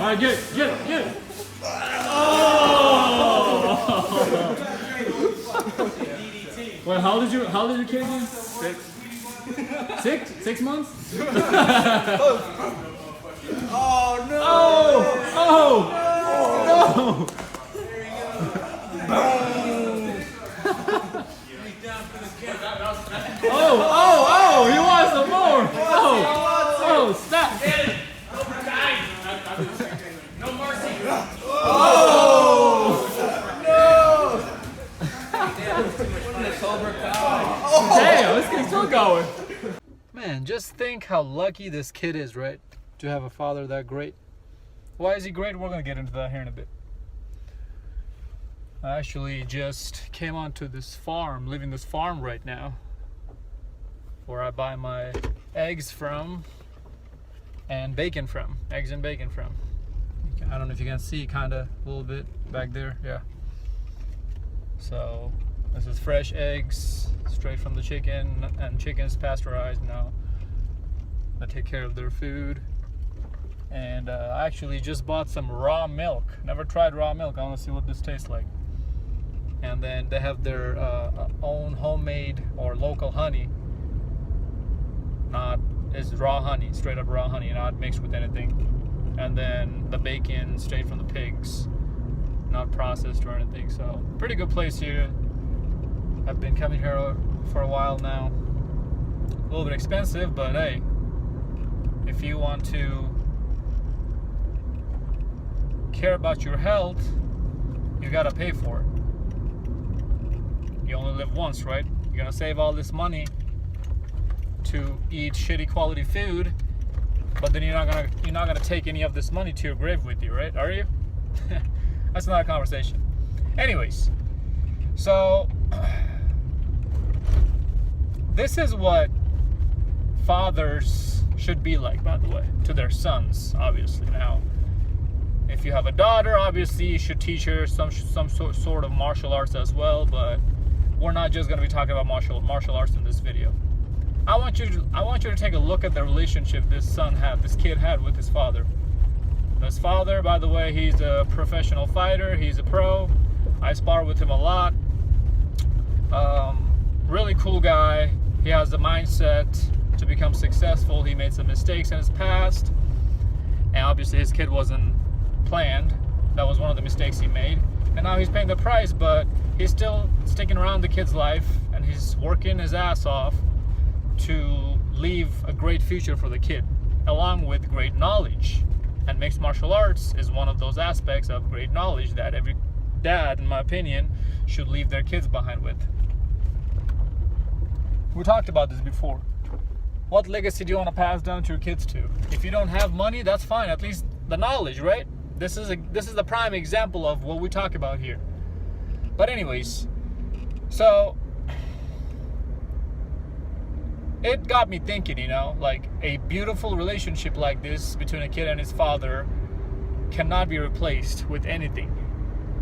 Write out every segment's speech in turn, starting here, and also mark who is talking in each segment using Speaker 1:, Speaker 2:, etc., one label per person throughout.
Speaker 1: Alright, get it. Oh! Wait, how old is your kid again? 6. 6 months?
Speaker 2: Oh no!
Speaker 1: Oh! No! Oh! You want some more? Oh! Stop!
Speaker 3: No mercy.
Speaker 1: Damn, this kid's still going.
Speaker 4: Man, just think how lucky this kid is, right? To have a father that great. Why is he great? We're gonna get into that here in a bit. I actually just came onto this farm, living this farm right now, where I buy my eggs from and bacon from. Eggs and bacon from. I don't know if you can see kind of a little bit back there. Yeah. So this is fresh eggs straight from the chicken, and chicken's pasteurized now. I take care of their food. And I actually just bought some raw milk. Never tried raw milk. I want to see what this tastes like. And then they have their own homemade or local honey. It's raw honey, straight up raw honey, not mixed with anything. And then the bacon straight from the pigs, not processed or anything. So pretty good place here. I've been coming here for a while now. A little bit expensive, but hey, if you want to care about your health, you gotta pay for it. You only live once, right? You're gonna save all this money to eat shitty quality food, but then you're not gonna take any of this money to your grave with you, right? Are you? That's not a conversation. Anyways, so this is what fathers should be like, by the way, to their sons, obviously. Now, if you have a daughter, obviously you should teach her some sort of martial arts as well, but we're not just going to be talking about martial arts in this video. I want you to take a look at the relationship this kid had with his father. His father, by the way, he's a professional fighter. He's a pro. I spar with him a lot. Really cool guy. He has the mindset to become successful. He made some mistakes in his past, and obviously his kid wasn't planned. That was one of the mistakes he made, and now he's paying the price, but he's still sticking around the kid's life, and he's working his ass off to leave a great future for the kid, along with great knowledge. And mixed martial arts is one of those aspects of great knowledge that every dad, in my opinion, should leave their kids behind with. We talked about this before. What legacy do you want to pass down to your kids to? If you don't have money, that's fine. At least the knowledge, right? This is the prime example of what we talk about here. But anyways, so it got me thinking, like a beautiful relationship like this between a kid and his father cannot be replaced with anything.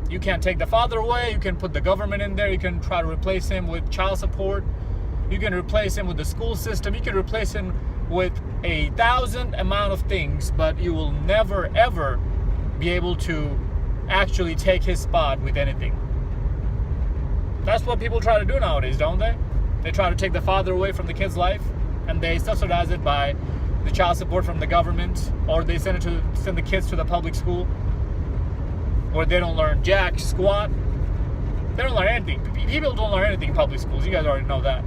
Speaker 4: You can't take the father away. You can put the government in there. You can try to replace him with child support. You can replace him with the school system. You can replace him with 1,000 amount of things, but you will never ever be able to actually take his spot with anything. That's what people try to do nowadays, don't they? They try to take the father away from the kid's life, and they subsidize it by the child support from the government, or they send the kids to the public school, where they don't learn jack squat. They don't learn anything. People don't learn anything in public schools. You guys already know that.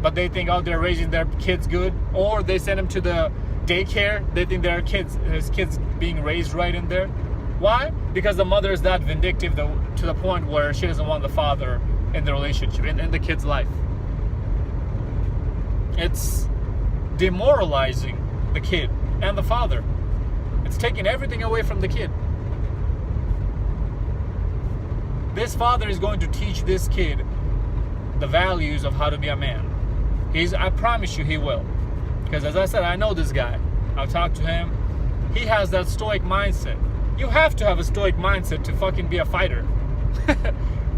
Speaker 4: But they think, they're raising their kids good, or they send them to the daycare. They think his kids being raised right in there. Why? Because the mother is that vindictive to the point where she doesn't want the father in the relationship, in the kid's life. It's demoralizing the kid and the father. It's taking everything away from the kid. This father is going to teach this kid the values of how to be a man. I promise you he will. Because as I said, I know this guy. I've talked to him. He has that stoic mindset. You have to have a stoic mindset to fucking be a fighter.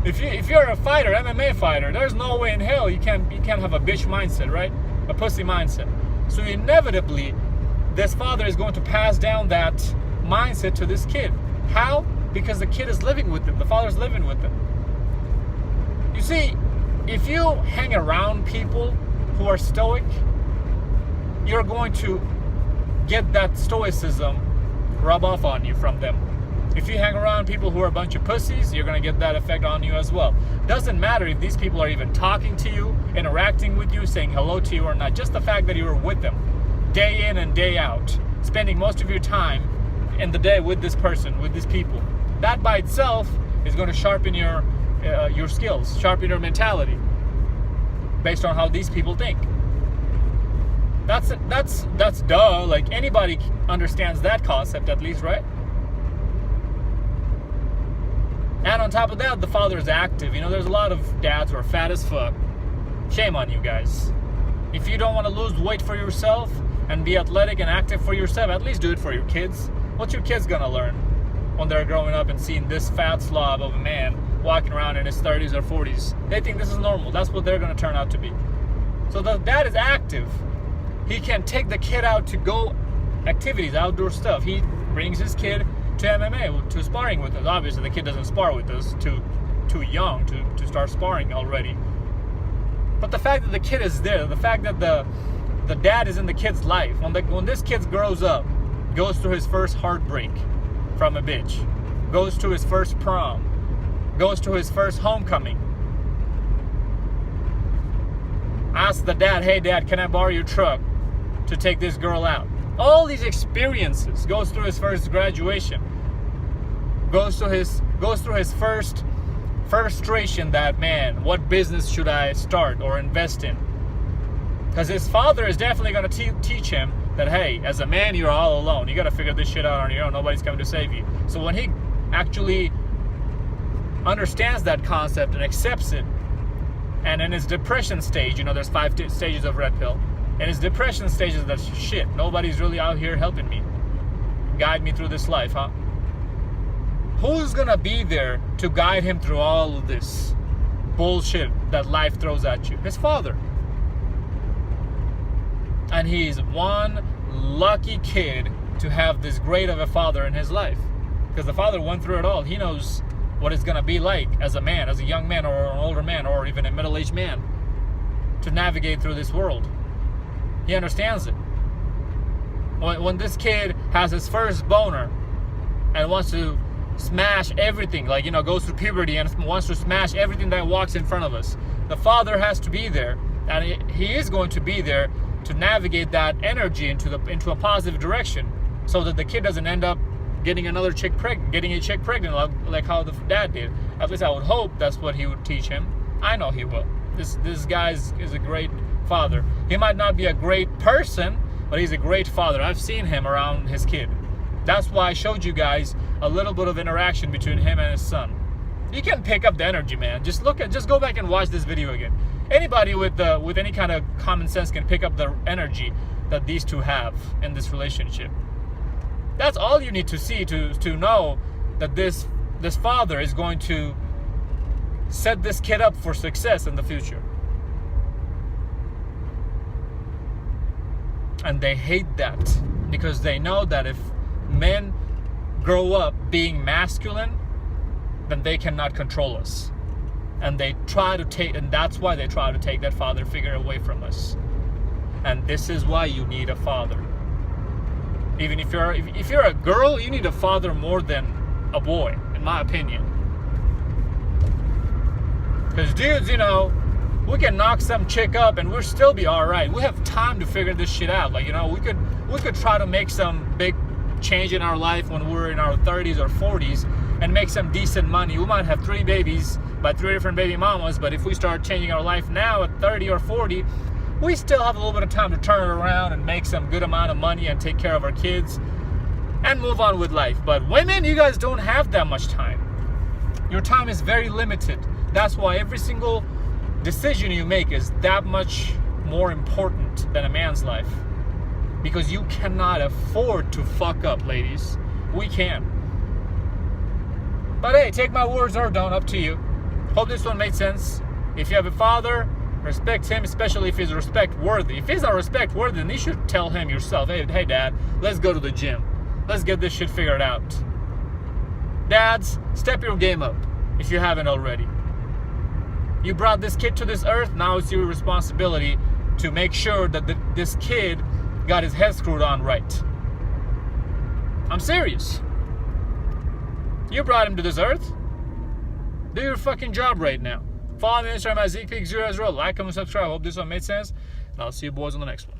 Speaker 4: If you're a fighter, MMA fighter, there's no way in hell you can't have a bitch mindset, right? A pussy mindset. So inevitably, this father is going to pass down that mindset to this kid. How? Because the kid is living with them. The father's living with them. You see, if you hang around people who are stoic, you're going to get that stoicism rub off on you from them. If you hang around people who are a bunch of pussies, you're going to get that effect on you as well. Doesn't matter if these people are even talking to you, interacting with you, saying hello to you or not. Just the fact that you are with them day in and day out, spending most of your time in the day with this person, with these people. That by itself is going to sharpen your skills, sharpen your mentality based on how these people think. That's duh. Like, anybody understands that concept at least, right? And on top of that, the father is active. You know, there's a lot of dads who are fat as fuck. Shame on you guys. If you don't want to lose weight for yourself and be athletic and active for yourself, at least do it for your kids. What's your kids gonna learn when they're growing up and seeing this fat slob of a man walking around in his 30s or 40s? They think this is normal. That's what they're gonna turn out to be. So the dad is active. He can take the kid out to go activities, outdoor stuff. He brings his kid to MMA, to sparring with us. Obviously, the kid doesn't spar with us, too young to start sparring already. But the fact that the kid is there, the fact that the dad is in the kid's life, when this kid grows up, goes through his first heartbreak from a bitch, goes to his first prom, goes to his first homecoming, asks the dad, hey dad, can I borrow your truck to take this girl out? All these experiences, goes through his first graduation, goes through his first frustration that, man, what business should I start or invest in? Because his father is definitely going to teach him that, hey, as a man, you're all alone. You got to figure this shit out on your own. Nobody's coming to save you. So when he actually understands that concept and accepts it, and in his depression stage, you know, there's 5 stages of red pill. In his depression stages, that's shit. Nobody's really out here helping me, guide me through this life, huh? Who's gonna be there to guide him through all of this bullshit that life throws at you? His father. And he's one lucky kid to have this great of a father in his life, because the father went through it all. He knows what it's gonna be like as a man, as a young man, or an older man, or even a middle-aged man, to navigate through this world. He understands it. When this kid has his first boner and wants to smash everything, like, you know, goes through puberty and wants to smash everything that walks in front of us, the father has to be there, and he is going to be there to navigate that energy into a positive direction, so that the kid doesn't end up getting a chick pregnant like how the dad did. At least I would hope that's what he would teach him. I know he will. This guy is a great father. He might not be a great person, but he's a great father. I've seen him around his kid. That's why I showed you guys a little bit of interaction between him and his son. You can pick up the energy, man. Just go back and watch this video again. Anybody with any kind of common sense can pick up the energy that these two have in this relationship. That's all you need to see to know that this father is going to set this kid up for success in the future. And they hate that, because they know that if men grow up being masculine, then they cannot control us. And that's why they try to take that father figure away from us. And this is why you need a father. Even if you're a girl, you need a father more than a boy, in my opinion. Because dudes, you know, we can knock some chick up and we'll still be all right. We have time to figure this shit out. Like, you know, we could try to make some big change in our life when we're in our 30s or 40s and make some decent money. We might have 3 babies by 3 different baby mamas, but if we start changing our life now at 30 or 40, we still have a little bit of time to turn it around and make some good amount of money and take care of our kids and move on with life. But women, you guys don't have that much time. Your time is very limited. That's why every single decision you make is that much more important than a man's life, because you cannot afford to fuck up, ladies. We can. But hey, take my words or don't, up to you. Hope this one made sense. If you have a father, respect him, especially if he's respect worthy. If he's not respect worthy, then you should tell him yourself, hey dad, let's go to the gym. Let's get this shit figured out. Dads, step your game up if you haven't already. You brought this kid to this earth, now it's your responsibility to make sure that this kid got his head screwed on right. I'm serious. You brought him to this earth. Do your fucking job right now. Follow me on Instagram at ZeekPeak0. Like, comment, subscribe. Hope this one made sense. And I'll see you boys on the next one.